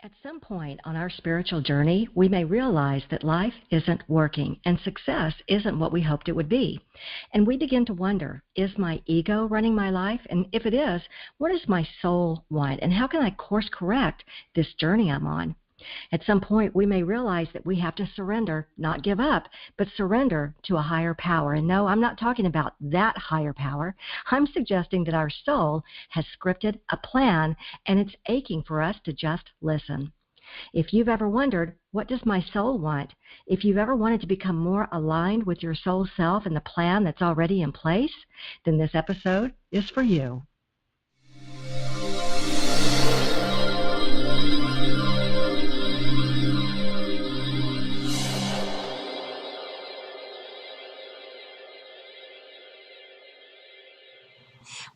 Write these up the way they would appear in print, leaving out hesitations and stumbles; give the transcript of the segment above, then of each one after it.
At some point on our spiritual journey, we may realize that life isn't working and success isn't what we hoped it would be. And we begin to wonder, is my ego running my life? And if it is, what does my soul want? And how can I course correct this journey I'm on? At some point, we may realize that we have to surrender, not give up, but surrender to a higher power. And no, I'm not talking about that higher power. I'm suggesting that our soul has scripted a plan, and it's aching for us to just listen. If you've ever wondered, what does my soul want? If you've ever wanted to become more aligned with your soul self and the plan that's already in place, then this episode is for you.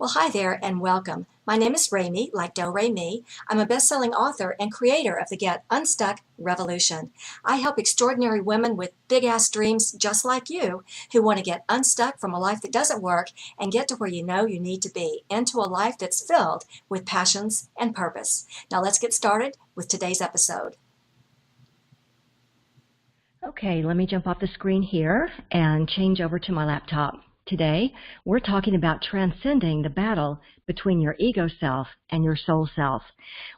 Well, hi there and welcome. My name is Remy, like Do-Re-Mi. I'm a best-selling author and creator of the Get Unstuck Revolution. I help extraordinary women with big-ass dreams just like you who want to get unstuck from a life that doesn't work and get to where you know you need to be, into a life that's filled with passions and purpose. Now let's get started with today's episode. Okay, let me jump off the screen here and change over to my laptop. Today, we're talking about transcending the battle between your ego self and your soul self.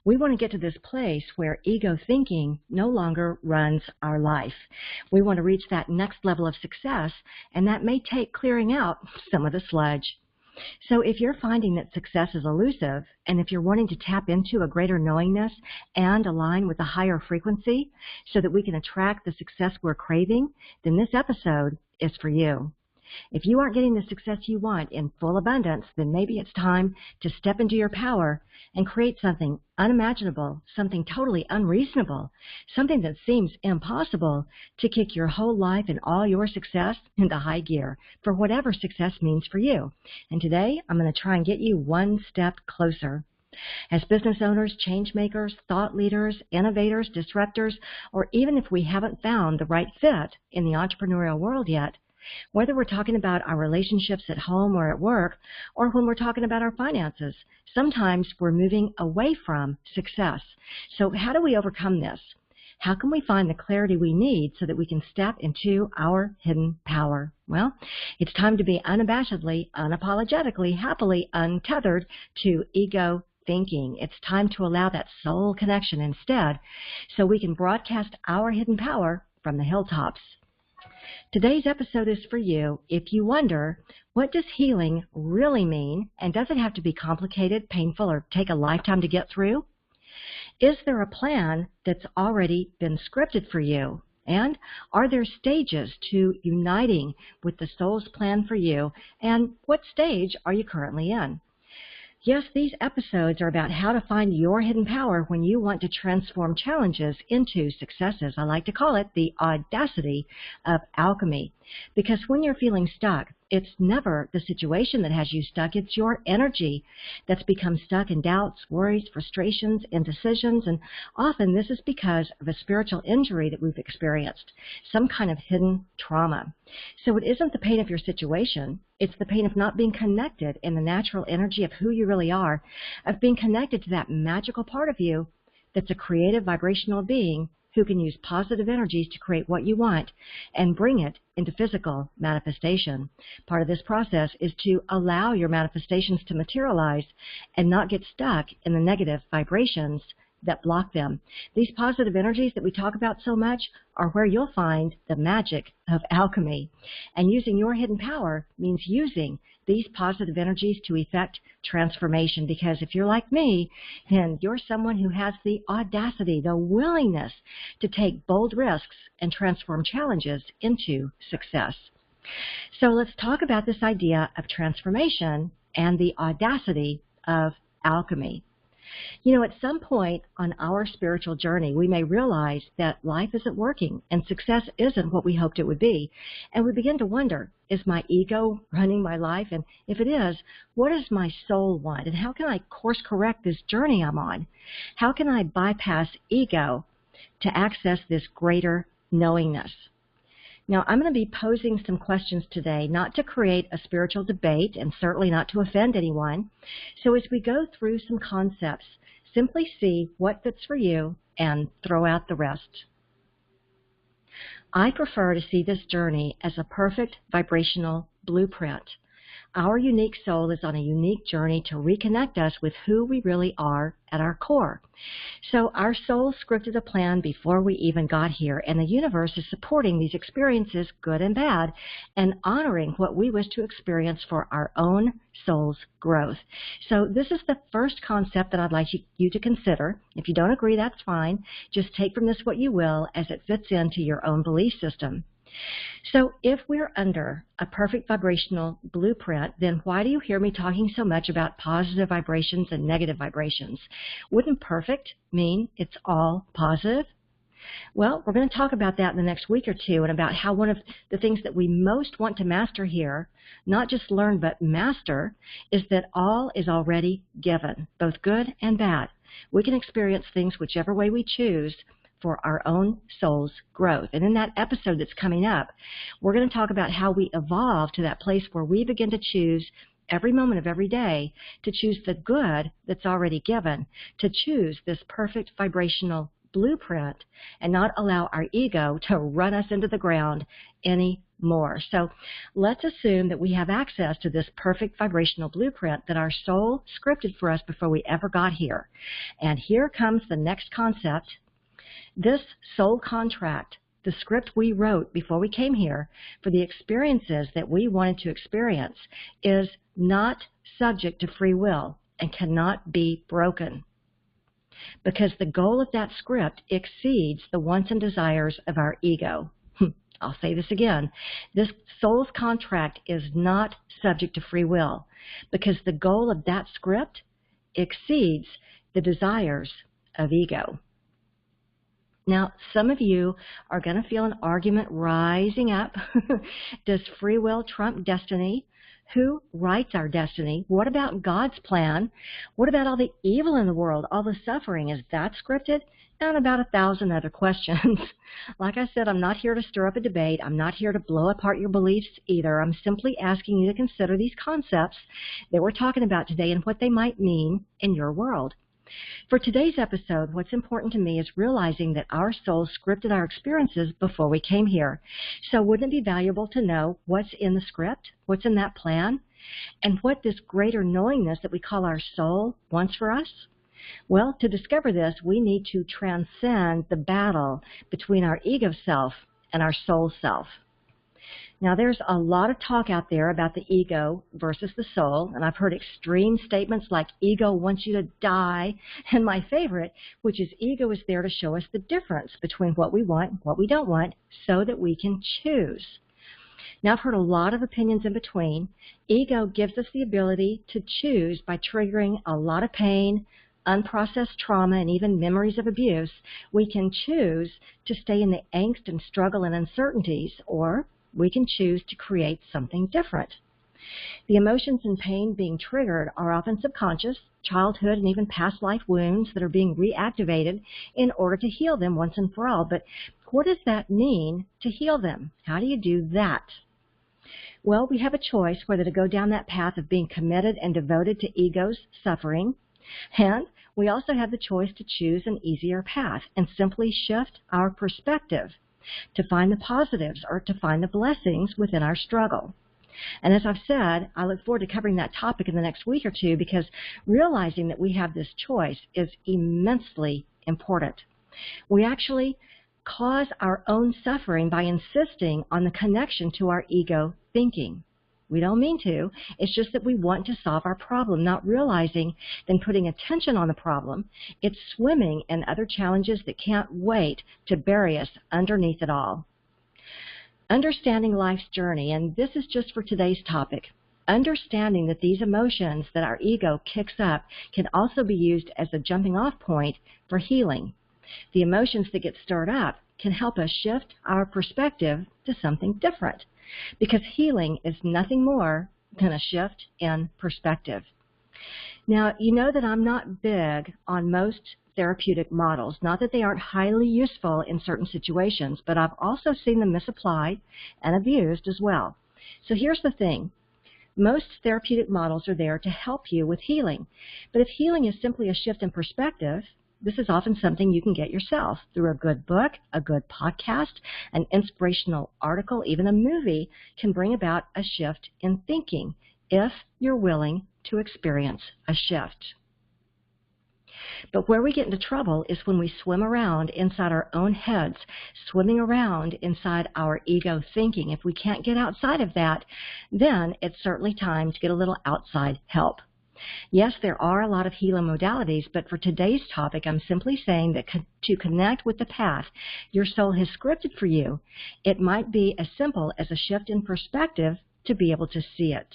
We want to get to this place where ego thinking no longer runs our life. We want to reach that next level of success, and that may take clearing out some of the sludge. So if you're finding that success is elusive, and if you're wanting to tap into a greater knowingness and align with a higher frequency so that we can attract the success we're craving, then this episode is for you. If you aren't getting the success you want in full abundance, then maybe it's time to step into your power and create something unimaginable, something totally unreasonable, something that seems impossible to kick your whole life and all your success into high gear for whatever success means for you. And today, I'm going to try and get you one step closer. As business owners, change makers, thought leaders, innovators, disruptors, or even if we haven't found the right fit in the entrepreneurial world yet, whether we're talking about our relationships at home or at work, or when we're talking about our finances, sometimes we're moving away from success. So how do we overcome this? How can we find the clarity we need so that we can step into our hidden power? Well, it's time to be unabashedly, unapologetically, happily untethered to ego thinking. It's time to allow that soul connection instead so we can broadcast our hidden power from the hilltops. Today's episode is for you if you wonder, what does healing really mean, and does it have to be complicated, painful, or take a lifetime to get through? Is there a plan that's already been scripted for you? And are there stages to uniting with the soul's plan for you, and what stage are you currently in? Yes, these episodes are about how to find your hidden power when you want to transform challenges into successes. I like to call it the audacity of alchemy. Because when you're feeling stuck, it's never the situation that has you stuck. It's your energy that's become stuck in doubts, worries, frustrations, indecisions. And often this is because of a spiritual injury that we've experienced, some kind of hidden trauma. So it isn't the pain of your situation. It's the pain of not being connected in the natural energy of who you really are, of being connected to that magical part of you that's a creative vibrational being who can use positive energies to create what you want and bring it into physical manifestation. Part of this process is to allow your manifestations to materialize and not get stuck in the negative vibrations that block them. These positive energies that we talk about so much are where you'll find the magic of alchemy. And using your hidden power means using these positive energies to effect transformation. Because if you're like me, then you're someone who has the audacity, the willingness to take bold risks and transform challenges into success. So let's talk about this idea of transformation and the audacity of alchemy. You know, at some point on our spiritual journey, we may realize that life isn't working and success isn't what we hoped it would be. And we begin to wonder, is my ego running my life? And if it is, what does my soul want? And how can I course correct this journey I'm on? How can I bypass ego to access this greater knowingness? Now, I'm going to be posing some questions today, not to create a spiritual debate and certainly not to offend anyone. So as we go through some concepts, Simply see what fits for you and throw out the rest. I prefer to see this journey as a perfect vibrational blueprint. Our unique soul is on a unique journey to reconnect us with who we really are at our core. So our soul scripted a plan before we even got here, and the universe is supporting these experiences, good and bad, and honoring what we wish to experience for our own soul's growth. So this is the first concept that I'd like you to consider. If you don't agree, that's fine. Just take from this what you will as it fits into your own belief system. So if we're under a perfect vibrational blueprint, then why do you hear me talking so much about positive vibrations and negative vibrations? Wouldn't perfect mean it's all positive? Well, we're going to talk about that in the next week or two, and about how one of the things that we most want to master here, not just learn but master, is that all is already given, both good and bad. We can experience things whichever way we choose for our own soul's growth. And in that episode that's coming up, we're going to talk about how we evolve to that place where we begin to choose every moment of every day to choose the good that's already given, to choose this perfect vibrational blueprint and not allow our ego to run us into the ground anymore. So let's assume that we have access to this perfect vibrational blueprint that our soul scripted for us before we ever got here. And here comes the next concept. This soul contract, the script we wrote before we came here for the experiences that we wanted to experience, is not subject to free will and cannot be broken, because the goal of that script exceeds the wants and desires of our ego. I'll say this again. This soul's contract is not subject to free will, because the goal of that script exceeds the desires of ego. Now, some of you are going to feel an argument rising up. Does free will trump destiny? Who writes our destiny? What about God's plan? What about all the evil in the world, all the suffering? Is that scripted? And about 1,000 other questions. Like I said, I'm not here to stir up a debate. I'm not here to blow apart your beliefs either. I'm simply asking you to consider these concepts that we're talking about today and what they might mean in your world. For today's episode, what's important to me is realizing that our soul scripted our experiences before we came here. So wouldn't it be valuable to know what's in the script, what's in that plan, and what this greater knowingness that we call our soul wants for us? Well, to discover this, we need to transcend the battle between our ego self and our soul self. Now, there's a lot of talk out there about the ego versus the soul, and I've heard extreme statements like ego wants you to die, and my favorite, which is ego is there to show us the difference between what we want and what we don't want so that we can choose. Now, I've heard a lot of opinions in between. Ego gives us the ability to choose by triggering a lot of pain, unprocessed trauma, and even memories of abuse. We can choose to stay in the angst and struggle and uncertainties, or we can choose to create something different. The emotions and pain being triggered are often subconscious, childhood, and even past life wounds that are being reactivated in order to heal them once and for all. But what does that mean to heal them? How do you do that? Well, we have a choice whether to go down that path of being committed and devoted to ego's suffering, and we also have the choice to choose an easier path and simply shift our perspective to find the positives or to find the blessings within our struggle. And as I've said, I look forward to covering that topic in the next week or two, because realizing that we have this choice is immensely important. We actually cause our own suffering by insisting on the connection to our ego thinking. We don't mean to. It's just that we want to solve our problem, not realizing then putting attention on the problem, it's swimming in other challenges that can't wait to bury us underneath it all. Understanding life's journey, and this is just for today's topic, understanding that these emotions that our ego kicks up can also be used as a jumping off point for healing. The emotions that get stirred up can help us shift our perspective to something different, because healing is nothing more than a shift in perspective. Now, you know that I'm not big on most therapeutic models, not that they aren't highly useful in certain situations, but I've also seen them misapplied and abused as well. So here's the thing. Most therapeutic models are there to help you with healing. But if healing is simply a shift in perspective, this is often something you can get yourself through a good book, a good podcast, an inspirational article, even a movie can bring about a shift in thinking if you're willing to experience a shift. But where we get into trouble is when we swim around inside our own heads, swimming around inside our ego thinking. If we can't get outside of that, then it's certainly time to get a little outside help. Yes, there are a lot of healing modalities, but for today's topic, I'm simply saying that to connect with the path your soul has scripted for you, it might be as simple as a shift in perspective to be able to see it.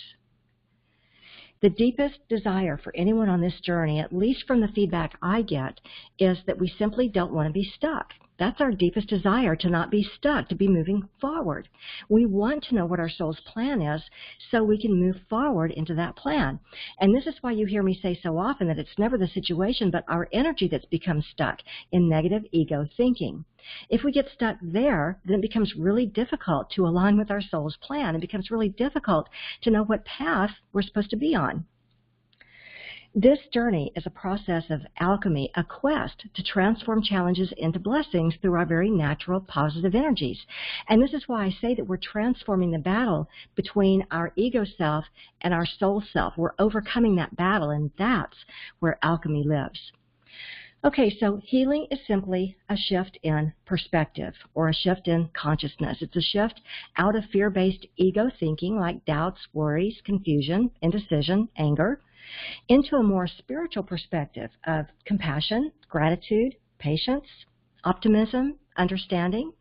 The deepest desire for anyone on this journey, at least from the feedback I get, is that we simply don't want to be stuck. That's our deepest desire, to not be stuck, to be moving forward. We want to know what our soul's plan is so we can move forward into that plan. And this is why you hear me say so often that it's never the situation but our energy that's become stuck in negative ego thinking. If we get stuck there, then it becomes really difficult to align with our soul's plan. It becomes really difficult to know what path we're supposed to be on. This journey is a process of alchemy, a quest to transform challenges into blessings through our very natural positive energies. And this is why I say that we're transforming the battle between our ego self and our soul self. We're overcoming that battle, and that's where alchemy lives. Okay, so healing is simply a shift in perspective or a shift in consciousness. It's a shift out of fear-based ego thinking like doubts, worries, confusion, indecision, anger, into a more spiritual perspective of compassion, gratitude, patience, optimism, understanding.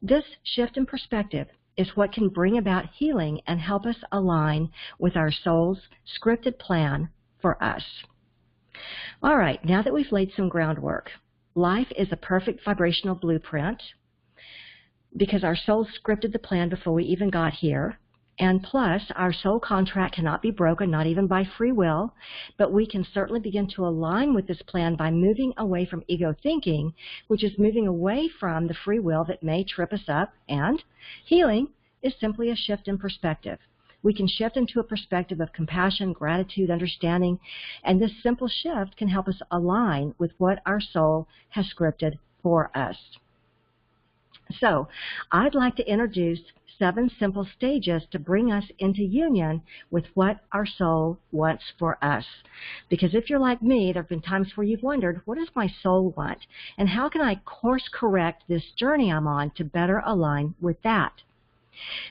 This shift in perspective is what can bring about healing and help us align with our soul's scripted plan for us. All right, now that we've laid some groundwork, life is a perfect vibrational blueprint because our soul scripted the plan before we even got here. And plus, our soul contract cannot be broken, not even by free will, but we can certainly begin to align with this plan by moving away from ego thinking, which is moving away from the free will that may trip us up, and healing is simply a shift in perspective. We can shift into a perspective of compassion, gratitude, understanding, and this simple shift can help us align with what our soul has scripted for us. So, I'd like to introduce 7 simple stages to bring us into union with what our soul wants for us. Because if you're like me, there have been times where you've wondered, what does my soul want? And how can I course correct this journey I'm on to better align with that?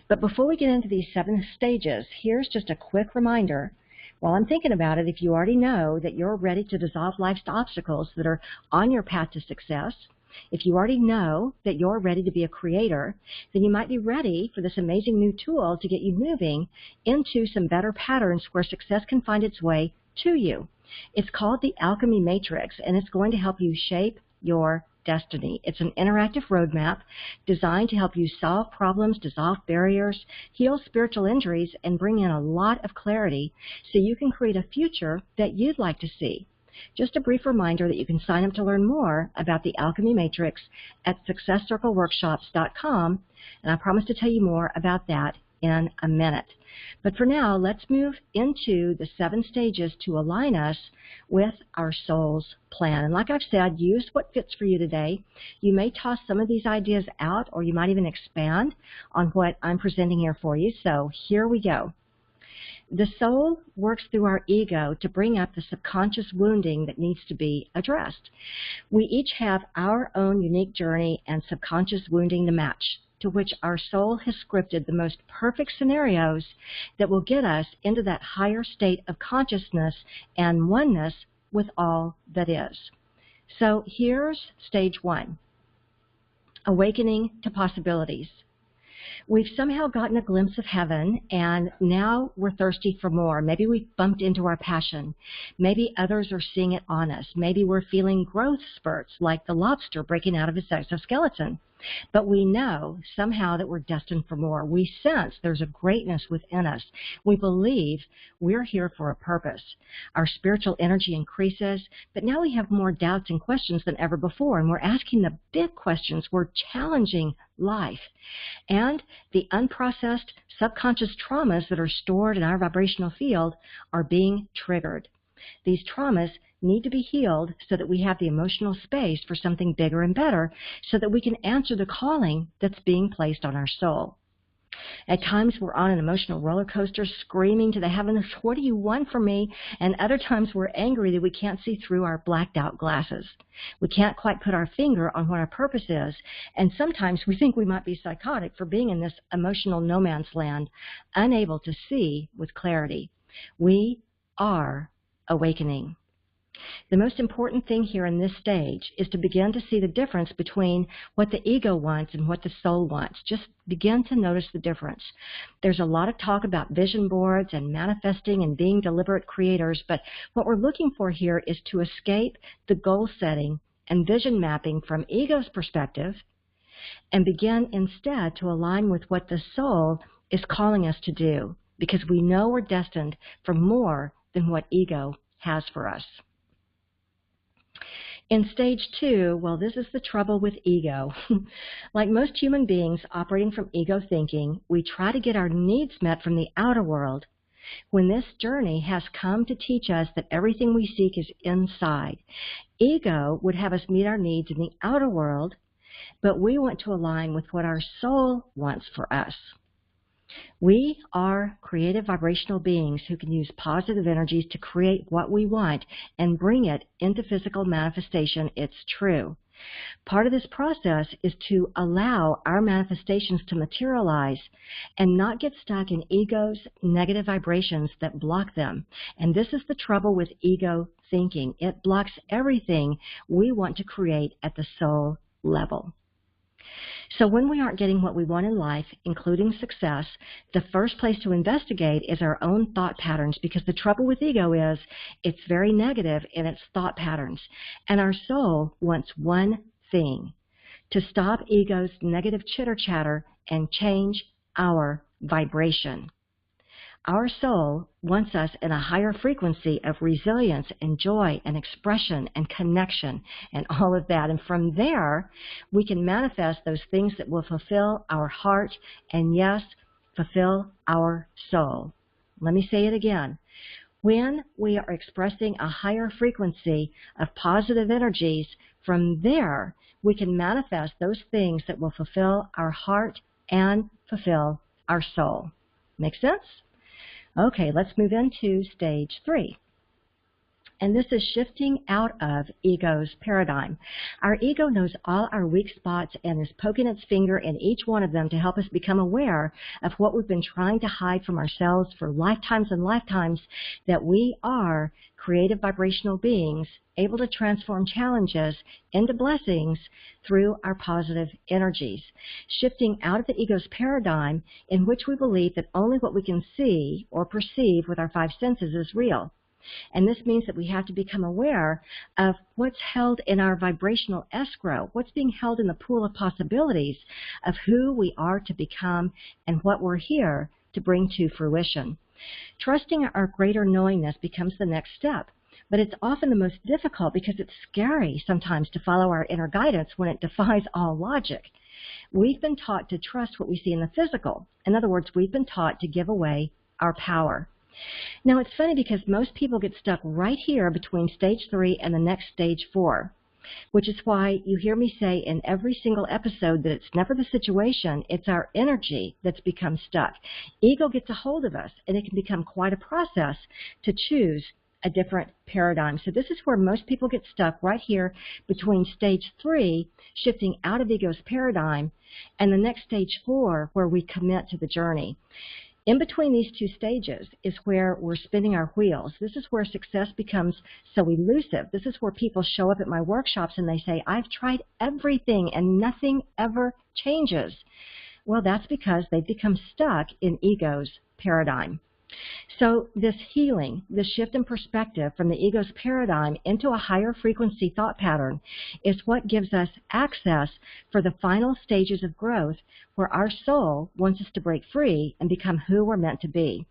But before we get into these 7 stages, here's just a quick reminder. While I'm thinking about it, if you already know that you're ready to dissolve life's obstacles that are on your path to success, if you already know that you're ready to be a creator, then you might be ready for this amazing new tool to get you moving into some better patterns where success can find its way to you. It's called the Alchemy Matrix, and it's going to help you shape your destiny. It's an interactive roadmap designed to help you solve problems, dissolve barriers, heal spiritual injuries, and bring in a lot of clarity so you can create a future that you'd like to see. Just a brief reminder that you can sign up to learn more about the Alchemy Matrix at successcircleworkshops.com, and I promise to tell you more about that in a minute. But for now, let's move into the 7 stages to align us with our soul's plan. And like I've said, use what fits for you today. You may toss some of these ideas out, or you might even expand on what I'm presenting here for you. So here we go. The soul works through our ego to bring up the subconscious wounding that needs to be addressed. We each have our own unique journey and subconscious wounding to match, to which our soul has scripted the most perfect scenarios that will get us into that higher state of consciousness and oneness with all that is. So here's stage 1, awakening to possibilities. We've somehow gotten a glimpse of heaven, and now we're thirsty for more. Maybe we've bumped into our passion. Maybe others are seeing it on us. Maybe we're feeling growth spurts like the lobster breaking out of its exoskeleton. But we know somehow that we're destined for more. We sense there's a greatness within us. We believe we're here for a purpose. Our spiritual energy increases, but now we have more doubts and questions than ever before, and we're asking the big questions. We're challenging life. And the unprocessed subconscious traumas that are stored in our vibrational field are being triggered. These traumas need to be healed so that we have the emotional space for something bigger and better, so that we can answer the calling that's being placed on our soul. At times we're on an emotional roller coaster screaming to the heavens, "What do you want from me?" And other times we're angry that we can't see through our blacked out glasses. We can't quite put our finger on what our purpose is, and sometimes we think we might be psychotic for being in this emotional no man's land, unable to see with clarity. We are awakening. The most important thing here in this stage is to begin to see the difference between what the ego wants and what the soul wants. Just begin to notice the difference. There's a lot of talk about vision boards and manifesting and being deliberate creators, but what we're looking for here is to escape the goal setting and vision mapping from ego's perspective and begin instead to align with what the soul is calling us to do, because we know we're destined for more than what ego has for us. In stage 2, well, this is the trouble with ego. Like most human beings operating from ego thinking, we try to get our needs met from the outer world, when this journey has come to teach us that everything we seek is inside. Ego would have us meet our needs in the outer world, but we want to align with what our soul wants for us. We are creative vibrational beings who can use positive energies to create what we want and bring it into physical manifestation. It's true. Part of this process is to allow our manifestations to materialize and not get stuck in ego's negative vibrations that block them. And this is the trouble with ego thinking. It blocks everything we want to create at the soul level. So when we aren't getting what we want in life, including success, the first place to investigate is our own thought patterns, because the trouble with ego is it's very negative in its thought patterns. And our soul wants one thing: to stop ego's negative chitter-chatter and change our vibration. Our soul wants us in a higher frequency of resilience and joy and expression and connection and all of that. And from there, we can manifest those things that will fulfill our heart and, yes, fulfill our soul. Let me say it again. When we are expressing a higher frequency of positive energies, from there, we can manifest those things that will fulfill our heart and fulfill our soul. Make sense? Okay, let's move into stage 3. And this is shifting out of ego's paradigm. Our ego knows all our weak spots and is poking its finger in each one of them to help us become aware of what we've been trying to hide from ourselves for lifetimes and lifetimes, that we are creative vibrational beings able to transform challenges into blessings through our positive energies. Shifting out of the ego's paradigm, in which we believe that only what we can see or perceive with our 5 senses is real. And this means that we have to become aware of what's held in our vibrational escrow, what's being held in the pool of possibilities of who we are to become and what we're here to bring to fruition. Trusting our greater knowingness becomes the next step, but it's often the most difficult because it's scary sometimes to follow our inner guidance when it defies all logic. We've been taught to trust what we see in the physical. In other words, we've been taught to give away our power. Now, it's funny because most people get stuck right here between stage 3 and the next stage 4, which is why you hear me say in every single episode that it's never the situation, it's our energy that's become stuck. Ego gets a hold of us, and it can become quite a process to choose a different paradigm. So this is where most people get stuck, right here between stage 3, shifting out of ego's paradigm, and the next stage 4, where we commit to the journey. In between these 2 stages is where we're spinning our wheels. This is where success becomes so elusive. This is where people show up at my workshops and they say, "I've tried everything and nothing ever changes." Well, that's because they've become stuck in ego's paradigm. So this healing, this shift in perspective from the ego's paradigm into a higher frequency thought pattern is what gives us access for the final stages of growth where our soul wants us to break free and become who we're meant to be.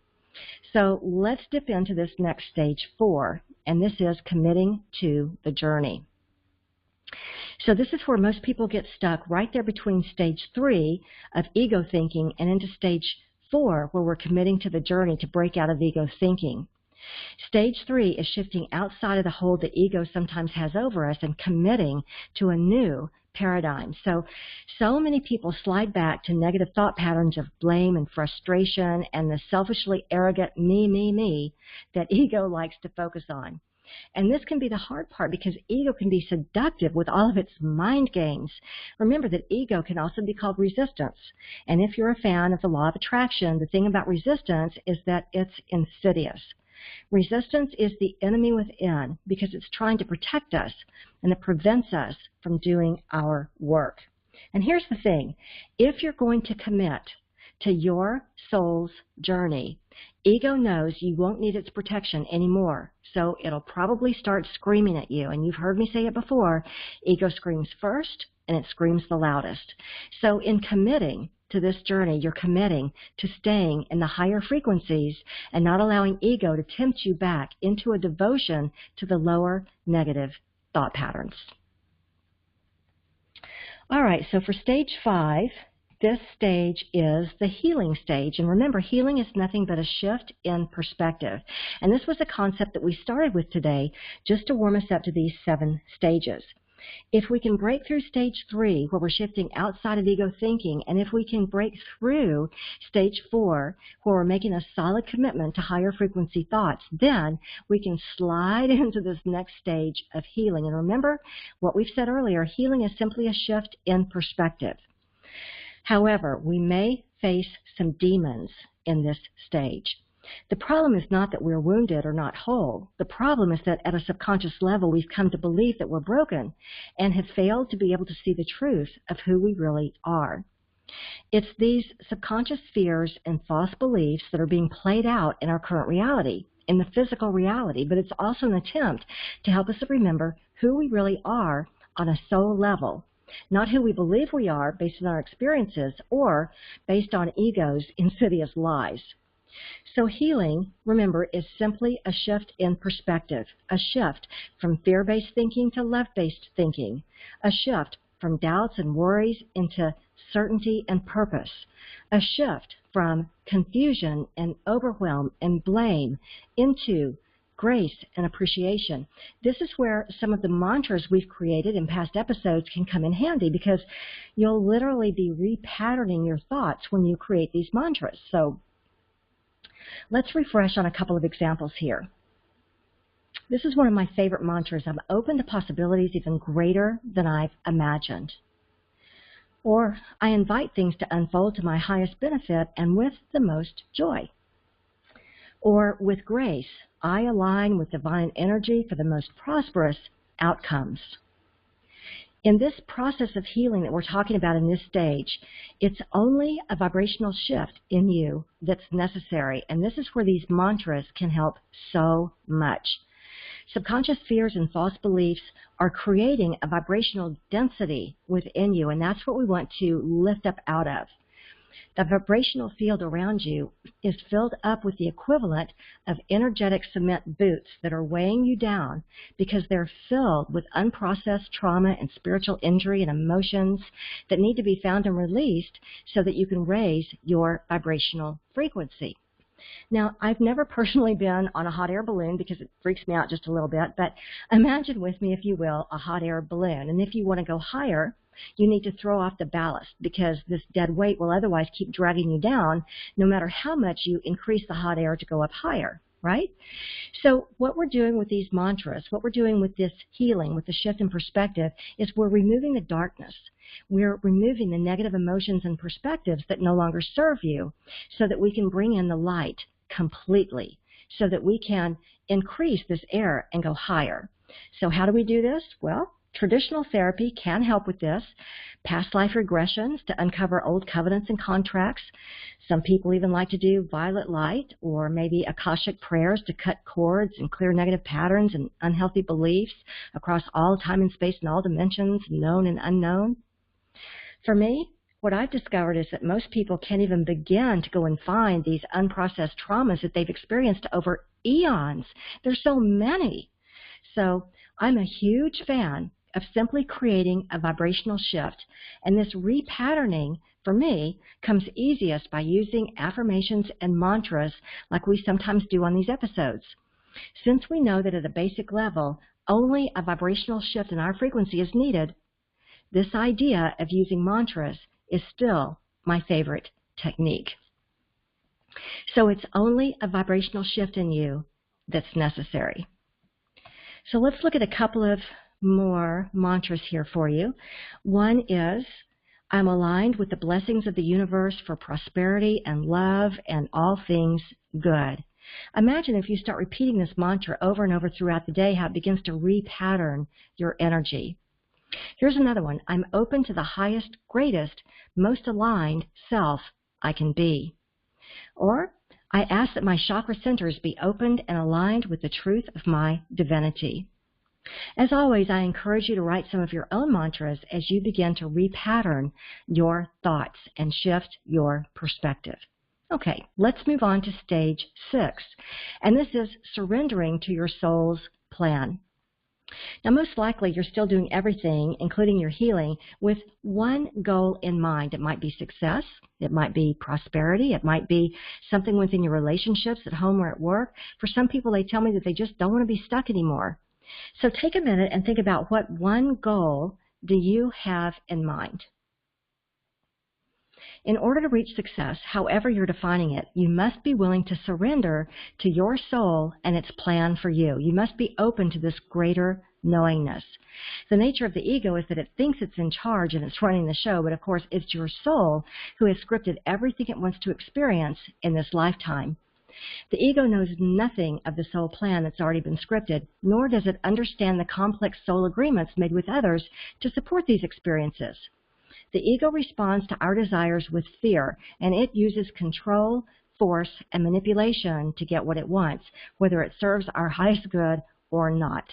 So let's dip into this next stage 4, and this is committing to the journey. So this is where most people get stuck right there between stage 3 of ego thinking and into stage 4, where we're committing to the journey to break out of ego thinking. Stage 3 is shifting outside of the hold the ego sometimes has over us and committing to a new paradigm. So many people slide back to negative thought patterns of blame and frustration and the selfishly arrogant me that ego likes to focus on. And this can be the hard part because ego can be seductive with all of its mind games. Remember that ego can also be called resistance. And if you're a fan of the law of attraction, the thing about resistance is that it's insidious. Resistance is the enemy within because it's trying to protect us and it prevents us from doing our work. And here's the thing. If you're going to commit to your soul's journey, ego knows you won't need its protection anymore, so it'll probably start screaming at you. And you've heard me say it before, ego screams first and it screams the loudest. So in committing to this journey, you're committing to staying in the higher frequencies and not allowing ego to tempt you back into a devotion to the lower negative thought patterns. All right, so for stage 5, this stage is the healing stage. And remember, healing is nothing but a shift in perspective. And this was a concept that we started with today just to warm us up to these 7 stages. If we can break through stage 3, where we're shifting outside of ego thinking, and if we can break through stage 4, where we're making a solid commitment to higher frequency thoughts, then we can slide into this next stage of healing. And remember what we've said earlier, healing is simply a shift in perspective. However, we may face some demons in this stage. The problem is not that we're wounded or not whole. The problem is that at a subconscious level, we've come to believe that we're broken and have failed to be able to see the truth of who we really are. It's these subconscious fears and false beliefs that are being played out in our current reality, in the physical reality, but it's also an attempt to help us remember who we really are on a soul level. Not who we believe we are based on our experiences or based on ego's insidious lies. So healing, remember, is simply a shift in perspective, a shift from fear-based thinking to love-based thinking, a shift from doubts and worries into certainty and purpose, a shift from confusion and overwhelm and blame into grace and appreciation. This is where some of the mantras we've created in past episodes can come in handy because you'll literally be repatterning your thoughts when you create these mantras. So let's refresh on a couple of examples here. This is one of my favorite mantras. I'm open to possibilities even greater than I've imagined. Or I invite things to unfold to my highest benefit and with the most joy. Or with grace, I align with divine energy for the most prosperous outcomes. In this process of healing that we're talking about in this stage, it's only a vibrational shift in you that's necessary. And this is where these mantras can help so much. Subconscious fears and false beliefs are creating a vibrational density within you, and that's what we want to lift up out of. The vibrational field around you is filled up with the equivalent of energetic cement boots that are weighing you down because they're filled with unprocessed trauma and spiritual injury and emotions that need to be found and released so that you can raise your vibrational frequency. Now, I've never personally been on a hot air balloon because it freaks me out just a little bit, but imagine with me, if you will, a hot air balloon. And if you want to go higher, you need to throw off the ballast because this dead weight will otherwise keep dragging you down no matter how much you increase the hot air to go up higher, right? So what we're doing with these mantras, what we're doing with this healing, with the shift in perspective, is we're removing the darkness. We're removing the negative emotions and perspectives that no longer serve you so that we can bring in the light completely, so that we can increase this air and go higher. So how do we do this? Well, Traditional therapy can help with this. Past life regressions to uncover old covenants and contracts. Some people even like to do violet light or maybe Akashic prayers to cut cords and clear negative patterns and unhealthy beliefs across all time and space and all dimensions, known and unknown. For me, what I've discovered is that most people can't even begin to go and find these unprocessed traumas that they've experienced over eons. There's so many. So I'm a huge fan of simply creating a vibrational shift. And this repatterning, for me, comes easiest by using affirmations and mantras like we sometimes do on these episodes. Since we know that at a basic level, only a vibrational shift in our frequency is needed, this idea of using mantras is still my favorite technique. So it's only a vibrational shift in you that's necessary. So let's look at a couple of more mantras here for you. One is, I'm aligned with the blessings of the universe for prosperity and love and all things good. Imagine if you start repeating this mantra over and over throughout the day, how it begins to repattern your energy. Here's another one. I'm open to the highest, greatest, most aligned self I can be. Or, I ask that my chakra centers be opened and aligned with the truth of my divinity. As always, I encourage you to write some of your own mantras as you begin to repattern your thoughts and shift your perspective. Okay, let's move on to stage 6, and this is surrendering to your soul's plan. Now, most likely, you're still doing everything, including your healing, with one goal in mind. It might be success. It might be prosperity. It might be something within your relationships at home or at work. For some people, they tell me that they just don't want to be stuck anymore. So take a minute and think about what one goal do you have in mind. In order to reach success, however you're defining it, you must be willing to surrender to your soul and its plan for you. You must be open to this greater knowingness. The nature of the ego is that it thinks it's in charge and it's running the show, but of course it's your soul who has scripted everything it wants to experience in this lifetime. The ego knows nothing of the soul plan that's already been scripted, nor does it understand the complex soul agreements made with others to support these experiences. The ego responds to our desires with fear, and it uses control, force, and manipulation to get what it wants, whether it serves our highest good or not.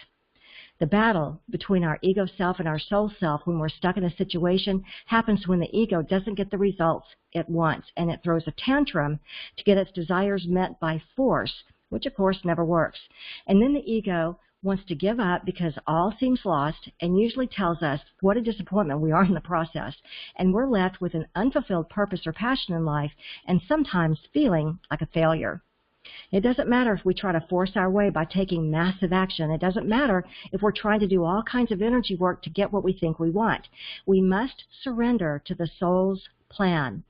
The battle between our ego self and our soul self when we're stuck in a situation happens when the ego doesn't get the results it wants, and it throws a tantrum to get its desires met by force, which of course never works. And then the ego wants to give up because all seems lost and usually tells us what a disappointment we are in the process, and we're left with an unfulfilled purpose or passion in life and sometimes feeling like a failure. It doesn't matter if we try to force our way by taking massive action. It doesn't matter if we're trying to do all kinds of energy work to get what we think we want. We must surrender to the soul's plan,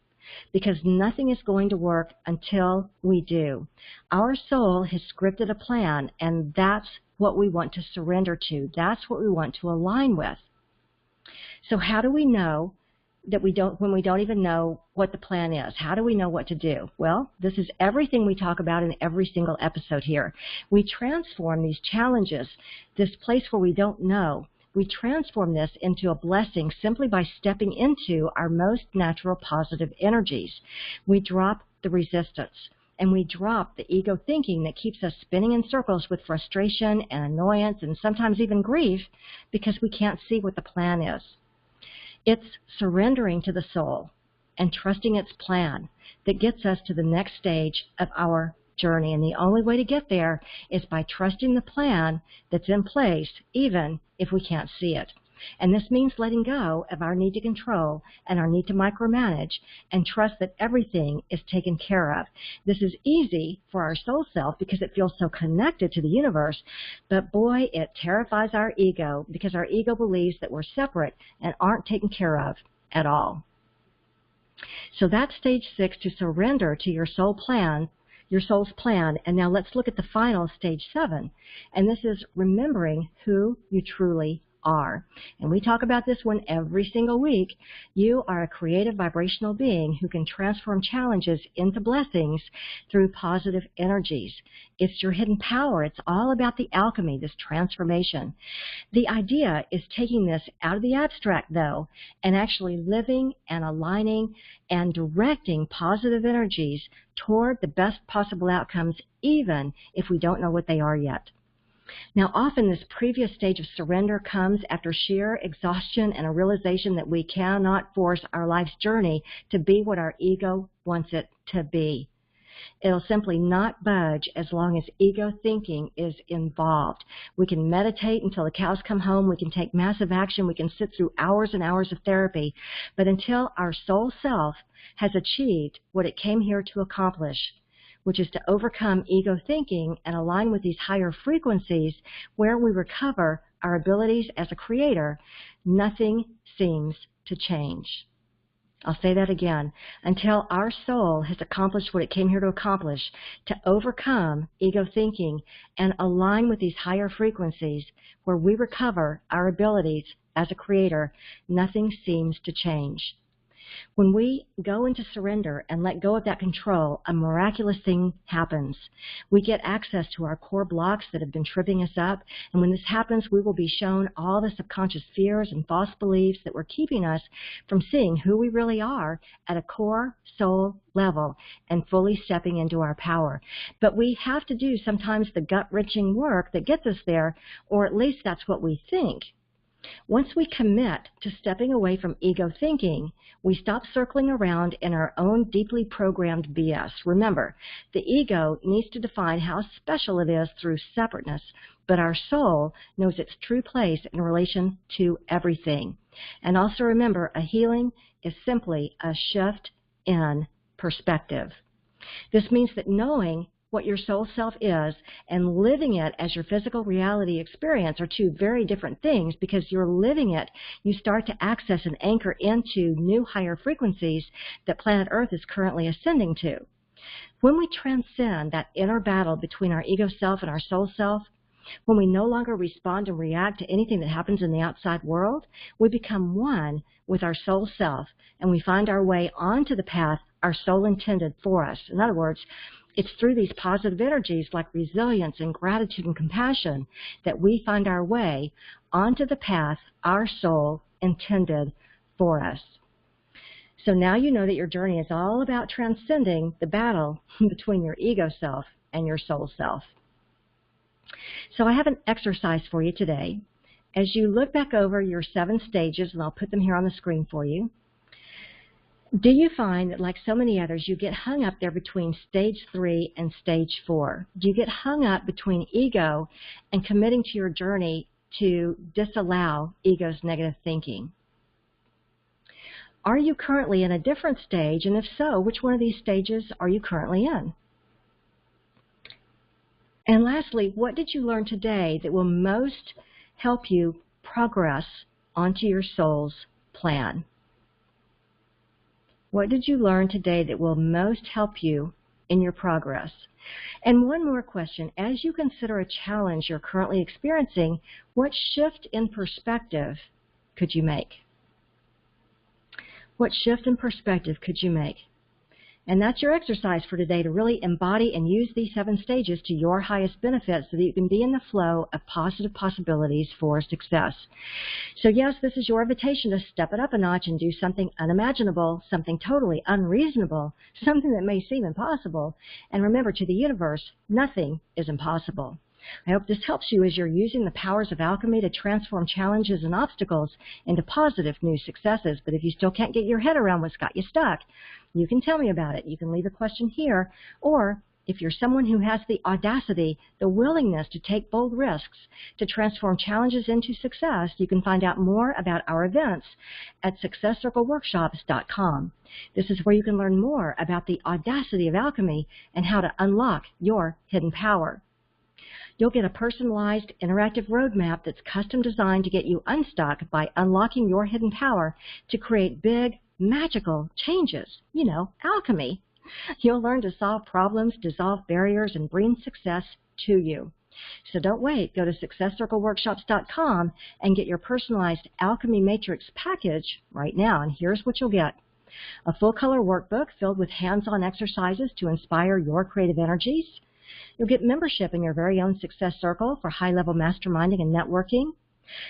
because nothing is going to work until we do. Our soul has scripted a plan, and that's what we want to surrender to. That's what we want to align with. So how do we know that when we don't even know what the plan is? How do we know what to do? Well, this is everything we talk about in every single episode here. We transform these challenges, this place where we don't know, we transform this into a blessing simply by stepping into our most natural positive energies. We drop the resistance, and we drop the ego thinking that keeps us spinning in circles with frustration and annoyance and sometimes even grief because we can't see what the plan is. It's surrendering to the soul and trusting its plan that gets us to the next stage of our journey. And the only way to get there is by trusting the plan that's in place, even if we can't see it. And this means letting go of our need to control and our need to micromanage and trust that everything is taken care of. This is easy for our soul self because it feels so connected to the universe, but boy, it terrifies our ego because our ego believes that we're separate and aren't taken care of at all. So that's stage 6, to surrender to your soul plan, your soul's plan. And now let's look at the final stage 7, and this is remembering who you truly are. And we talk about this one every single week. You are a creative vibrational being who can transform challenges into blessings through positive energies. It's your hidden power. It's all about the alchemy, this transformation. The idea is taking this out of the abstract, though, and actually living and aligning and directing positive energies toward the best possible outcomes, even if we don't know what they are yet. Now, often this previous stage of surrender comes after sheer exhaustion and a realization that we cannot force our life's journey to be what our ego wants it to be. It'll simply not budge as long as ego thinking is involved. We can meditate until the cows come home. We can take massive action. We can sit through hours and hours of therapy. But until our soul self has achieved what it came here to accomplish, which is to overcome ego thinking and align with these higher frequencies where we recover our abilities as a creator, nothing seems to change. I'll say that again. Until our soul has accomplished what it came here to accomplish, to overcome ego thinking and align with these higher frequencies where we recover our abilities as a creator, nothing seems to change. When we go into surrender and let go of that control, a miraculous thing happens. We get access to our core blocks that have been tripping us up, and when this happens, we will be shown all the subconscious fears and false beliefs that were keeping us from seeing who we really are at a core soul level and fully stepping into our power. But we have to do sometimes the gut-wrenching work that gets us there, or at least that's what we think. Once we commit to stepping away from ego thinking, we stop circling around in our own deeply programmed BS. Remember, the ego needs to define how special it is through separateness, but our soul knows its true place in relation to everything. And also remember, a healing is simply a shift in perspective. This means that knowing what your soul self is and living it as your physical reality experience are two very different things. Because you're living it, you start to access and anchor into new higher frequencies that planet Earth is currently ascending to. When we transcend that inner battle between our ego self and our soul self, when we no longer respond and react to anything that happens in the outside world, we become one with our soul self, and we find our way onto the path our soul intended for us. In other words, it's through these positive energies like resilience and gratitude and compassion that we find our way onto the path our soul intended for us. So now you know that your journey is all about transcending the battle between your ego self and your soul self. So I have an exercise for you today. As you look back over your 7 stages, and I'll put them here on the screen for you, do you find that, like so many others, you get hung up there between stage 3 and stage 4? Do you get hung up between ego and committing to your journey to disallow ego's negative thinking? Are you currently in a different stage? And if so, which one of these stages are you currently in? And lastly, what did you learn today that will most help you progress onto your soul's plan? What did you learn today that will most help you in your progress? And one more question. As you consider a challenge you're currently experiencing, what shift in perspective could you make? What shift in perspective could you make? And that's your exercise for today, to really embody and use these 7 stages to your highest benefit so that you can be in the flow of positive possibilities for success. So yes, this is your invitation to step it up a notch and do something unimaginable, something totally unreasonable, something that may seem impossible. And remember, to the universe, nothing is impossible. I hope this helps you as you're using the powers of alchemy to transform challenges and obstacles into positive new successes. But if you still can't get your head around what's got you stuck, you can tell me about it. You can leave a question here, or if you're someone who has the audacity, the willingness to take bold risks to transform challenges into success, you can find out more about our events at successcircleworkshops.com. This is where you can learn more about the audacity of alchemy and how to unlock your hidden power. You'll get a personalized, interactive roadmap that's custom designed to get you unstuck by unlocking your hidden power to create big, magical changes. You know, alchemy. You'll learn to solve problems, dissolve barriers, and bring success to you. So don't wait. Go to successcircleworkshops.com and get your personalized Alchemy Matrix package right now. And here's what you'll get. A full-color workbook filled with hands-on exercises to inspire your creative energies. You'll get membership in your very own Success Circle for high-level masterminding and networking.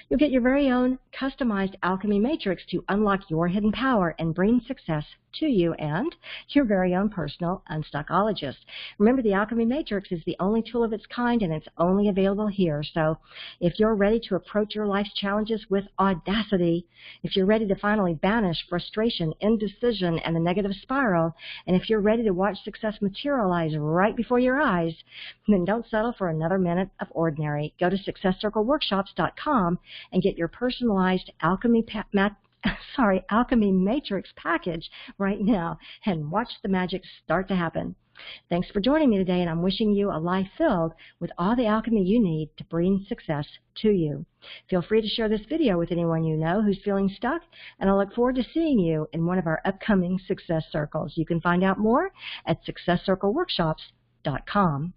You'll get your very own customized Alchemy Matrix to unlock your hidden power and bring success to you, and your very own personal Unstuckologist. Remember, the Alchemy Matrix is the only tool of its kind, and it's only available here. So if you're ready to approach your life's challenges with audacity, if you're ready to finally banish frustration, indecision, and the negative spiral, and if you're ready to watch success materialize right before your eyes, then don't settle for another minute of ordinary. Go to successcircleworkshops.com and get your personalized Alchemy Matrix package right now and watch the magic start to happen. Thanks for joining me today, and I'm wishing you a life filled with all the alchemy you need to bring success to you. Feel free to share this video with anyone you know who's feeling stuck, and I look forward to seeing you in one of our upcoming Success Circles. You can find out more at successcircleworkshops.com.